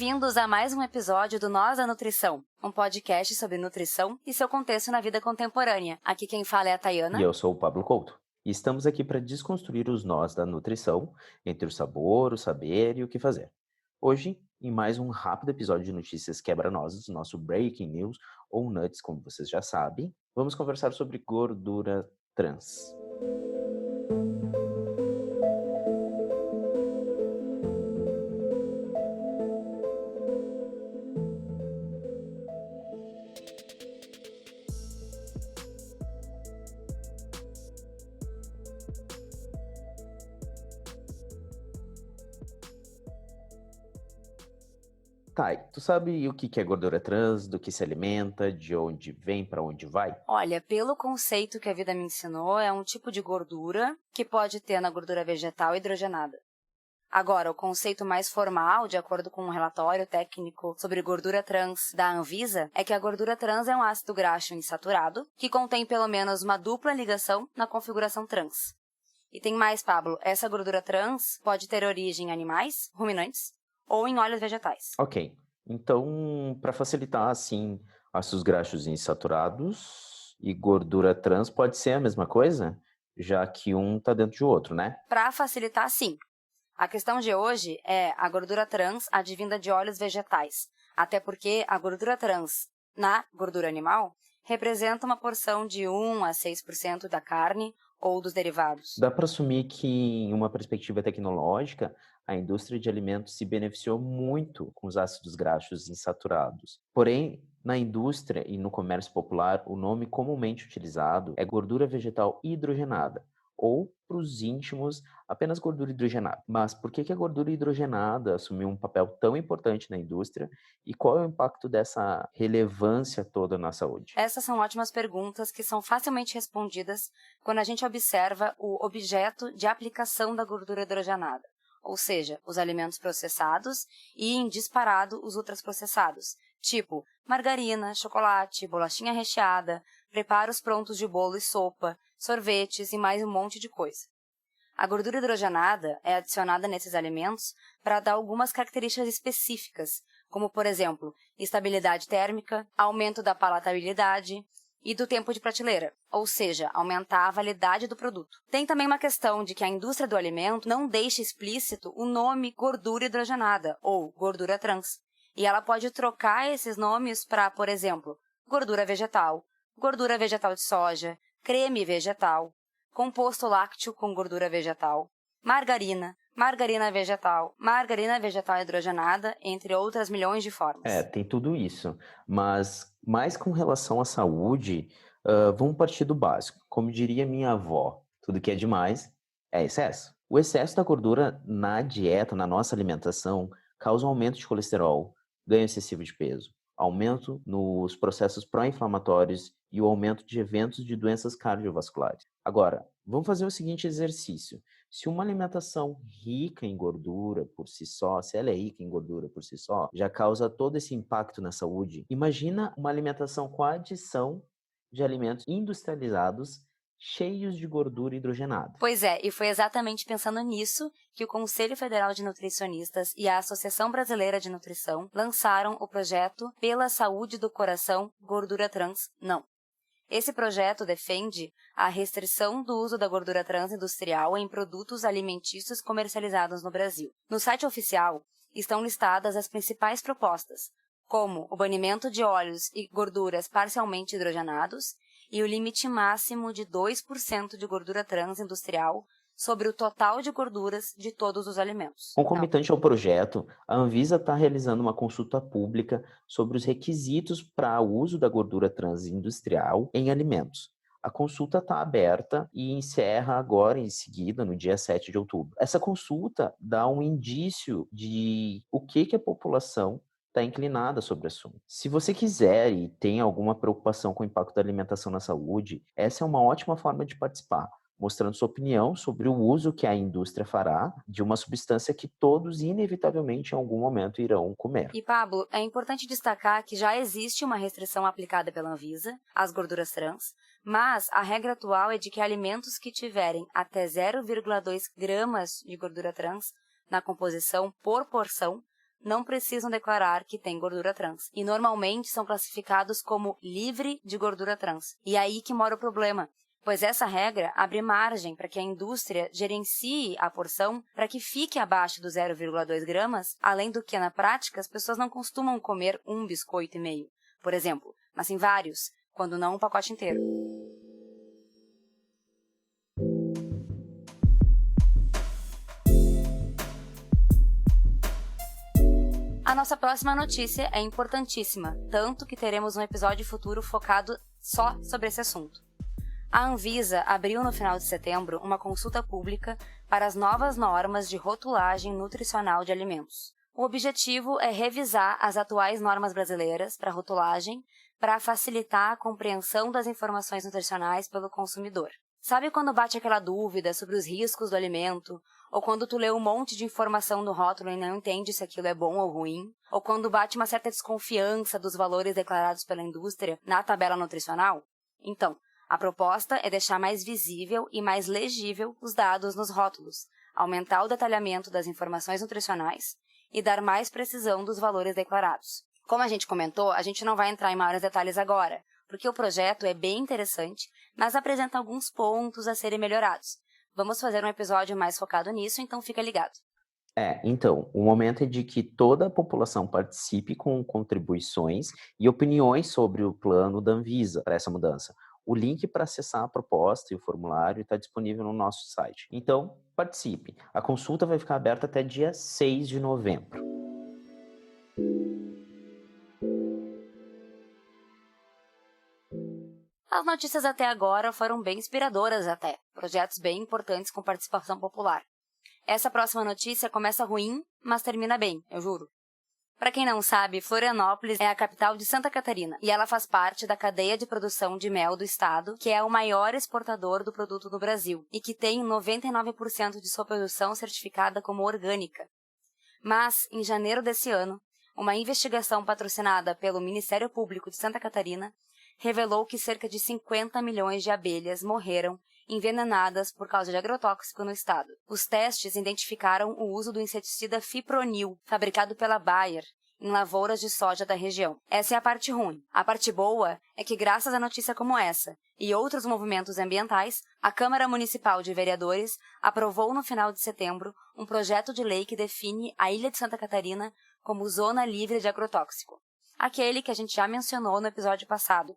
Bem-vindos a mais um episódio do Nós da Nutrição, um podcast sobre nutrição e seu contexto na vida contemporânea. Aqui quem fala é a Tayana. E eu sou o Pablo Couto. E estamos aqui para desconstruir os nós da nutrição, entre o sabor, o saber e o que fazer. Hoje, em mais um rápido episódio de notícias quebra-nozes, nosso Breaking News, ou Nuts, como vocês já sabem, vamos conversar sobre gordura trans. Tá, tu sabe o que é gordura trans, do que se alimenta, de onde vem, para onde vai? Olha, pelo conceito que a vida me ensinou, é um tipo de gordura que pode ter na gordura vegetal hidrogenada. Agora, o conceito mais formal, de acordo com um relatório técnico sobre gordura trans da Anvisa, é que a gordura trans é um ácido graxo insaturado que contém pelo menos uma dupla ligação na configuração trans. E tem mais, Pablo, essa gordura trans pode ter origem em animais, ruminantes, ou em óleos vegetais. Ok, então, para facilitar, assim, ácidos graxos insaturados e gordura trans pode ser a mesma coisa, já que um está dentro do outro, né? Para facilitar, sim. A questão de hoje é a gordura trans advinda de óleos vegetais, até porque a gordura trans na gordura animal representa uma porção de 1 a 6% da carne ou dos derivados. Dá para assumir que, em uma perspectiva tecnológica, a indústria de alimentos se beneficiou muito com os ácidos graxos insaturados. Porém, na indústria e no comércio popular, o nome comumente utilizado é gordura vegetal hidrogenada, ou, para os íntimos, apenas gordura hidrogenada. Mas por que a gordura hidrogenada assumiu um papel tão importante na indústria e qual é o impacto dessa relevância toda na saúde? Essas são ótimas perguntas que são facilmente respondidas quando a gente observa o objeto de aplicação da gordura hidrogenada, ou seja, os alimentos processados e, em disparado, os ultraprocessados, tipo margarina, chocolate, bolachinha recheada, preparos prontos de bolo e sopa, sorvetes e mais um monte de coisa. A gordura hidrogenada é adicionada nesses alimentos para dar algumas características específicas, como, por exemplo, estabilidade térmica, aumento da palatabilidade e do tempo de prateleira, ou seja, aumentar a validade do produto. Tem também uma questão de que a indústria do alimento não deixa explícito o nome gordura hidrogenada, ou gordura trans, e ela pode trocar esses nomes para, por exemplo, gordura vegetal de soja, creme vegetal, composto lácteo com gordura vegetal, margarina vegetal hidrogenada, entre outras milhões de formas. Tem tudo isso, mas mais com relação à saúde, vamos partir do básico. Como diria minha avó, tudo que é demais é excesso. O excesso da gordura na dieta, na nossa alimentação, causa um aumento de colesterol, ganho excessivo de peso, aumento nos processos pró-inflamatórios e o aumento de eventos de doenças cardiovasculares. Agora, vamos fazer o seguinte exercício. Se uma alimentação rica em gordura por si só, se ela é rica em gordura por si só, já causa todo esse impacto na saúde, imagina uma alimentação com a adição de alimentos industrializados cheios de gordura hidrogenada. Pois é, e foi exatamente pensando nisso que o Conselho Federal de Nutricionistas e a Associação Brasileira de Nutrição lançaram o projeto Pela Saúde do Coração Gordura Trans Não. Esse projeto defende a restrição do uso da gordura trans industrial em produtos alimentícios comercializados no Brasil. No site oficial estão listadas as principais propostas, como o banimento de óleos e gorduras parcialmente hidrogenados e o limite máximo de 2% de gordura trans industrial sobre o total de gorduras de todos os alimentos. Concomitante ao projeto, a Anvisa está realizando uma consulta pública sobre os requisitos para o uso da gordura trans industrial em alimentos. A consulta está aberta e encerra agora, em seguida, no dia 7 de outubro. Essa consulta dá um indício de o que a população está inclinada sobre o assunto. Se você quiser e tem alguma preocupação com o impacto da alimentação na saúde, essa é uma ótima forma de participar, mostrando sua opinião sobre o uso que a indústria fará de uma substância que todos, inevitavelmente, em algum momento irão comer. E, Pablo, é importante destacar que já existe uma restrição aplicada pela Anvisa às gorduras trans, mas a regra atual é de que alimentos que tiverem até 0,2 gramas de gordura trans na composição por porção não precisam declarar que tem gordura trans. E normalmente são classificados como livre de gordura trans. E é aí que mora o problema, pois essa regra abre margem para que a indústria gerencie a porção para que fique abaixo dos 0,2 gramas, além do que, na prática, as pessoas não costumam comer um biscoito e meio, por exemplo, mas sim vários, quando não um pacote inteiro. A nossa próxima notícia é importantíssima, tanto que teremos um episódio futuro focado só sobre esse assunto. A Anvisa abriu no final de setembro uma consulta pública para as novas normas de rotulagem nutricional de alimentos. O objetivo é revisar as atuais normas brasileiras para rotulagem para facilitar a compreensão das informações nutricionais pelo consumidor. Sabe quando bate aquela dúvida sobre os riscos do alimento? Ou quando tu lê um monte de informação no rótulo e não entende se aquilo é bom ou ruim? Ou quando bate uma certa desconfiança dos valores declarados pela indústria na tabela nutricional? Então, a proposta é deixar mais visível e mais legível os dados nos rótulos, aumentar o detalhamento das informações nutricionais e dar mais precisão dos valores declarados. Como a gente comentou, a gente não vai entrar em maiores detalhes agora, porque o projeto é bem interessante, mas apresenta alguns pontos a serem melhorados. Vamos fazer um episódio mais focado nisso, então fica ligado. Então, o momento é de que toda a população participe com contribuições e opiniões sobre o plano da Anvisa para essa mudança. O link para acessar a proposta e o formulário está disponível no nosso site. Então, participe. A consulta vai ficar aberta até dia 6 de novembro. As notícias até agora foram bem inspiradoras até, projetos bem importantes com participação popular. Essa próxima notícia começa ruim, mas termina bem, eu juro. Para quem não sabe, Florianópolis é a capital de Santa Catarina e ela faz parte da cadeia de produção de mel do estado, que é o maior exportador do produto no Brasil e que tem 99% de sua produção certificada como orgânica. Mas, em janeiro desse ano, uma investigação patrocinada pelo Ministério Público de Santa Catarina revelou que cerca de 50 milhões de abelhas morreram envenenadas por causa de agrotóxico no estado. Os testes identificaram o uso do inseticida Fipronil, fabricado pela Bayer, em lavouras de soja da região. Essa é a parte ruim. A parte boa é que, graças a notícia como essa e outros movimentos ambientais, a Câmara Municipal de Vereadores aprovou no final de setembro um projeto de lei que define a Ilha de Santa Catarina como zona livre de agrotóxico. Aquele que a gente já mencionou no episódio passado.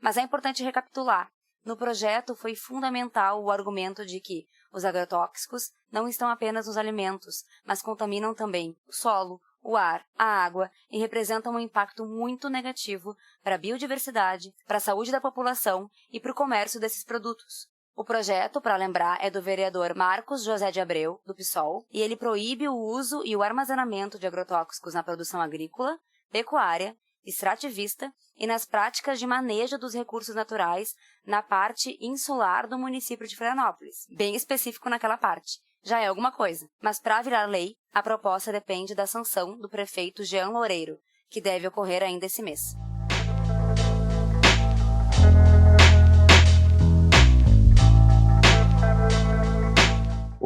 Mas é importante recapitular. No projeto foi fundamental o argumento de que os agrotóxicos não estão apenas nos alimentos, mas contaminam também o solo, o ar, a água e representam um impacto muito negativo para a biodiversidade, para a saúde da população e para o comércio desses produtos. O projeto, para lembrar, é do vereador Marcos José de Abreu, do PSOL, e ele proíbe o uso e o armazenamento de agrotóxicos na produção agrícola, pecuária, extrativista e nas práticas de manejo dos recursos naturais na parte insular do município de Florianópolis, bem específico naquela parte. Já é alguma coisa, mas para virar lei, a proposta depende da sanção do prefeito Jean Loureiro, que deve ocorrer ainda esse mês.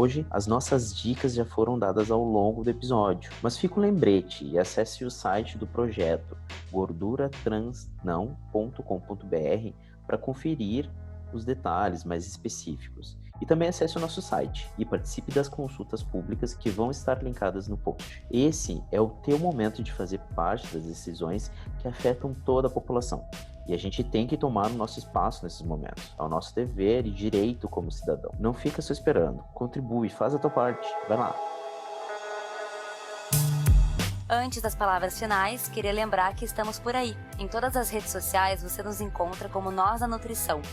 Hoje, as nossas dicas já foram dadas ao longo do episódio, mas fica um lembrete e acesse o site do projeto gorduratransnão.com.br para conferir os detalhes mais específicos. E também acesse o nosso site e participe das consultas públicas que vão estar linkadas no post. Esse é o teu momento de fazer parte das decisões que afetam toda a população. E a gente tem que tomar o nosso espaço nesses momentos. É o nosso dever e direito como cidadão. Não fica só esperando. Contribui, faz a tua parte. Vai lá. Antes das palavras finais, queria lembrar que estamos por aí. Em todas as redes sociais você nos encontra como Nós da Nutrição.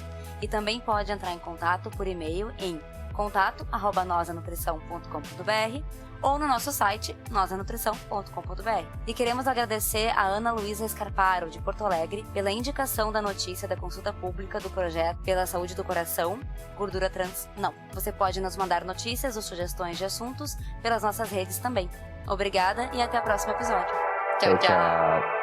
E também pode entrar em contato por e-mail em contato@nosanutrição.com.br ou no nosso site nosanutrição.com.br. E queremos agradecer a Ana Luísa Escarparo, de Porto Alegre, pela indicação da notícia da consulta pública do projeto Pela Saúde do Coração, Gordura Trans Não. Você pode nos mandar notícias ou sugestões de assuntos pelas nossas redes também. Obrigada e até o próximo episódio. Tchau, tchau!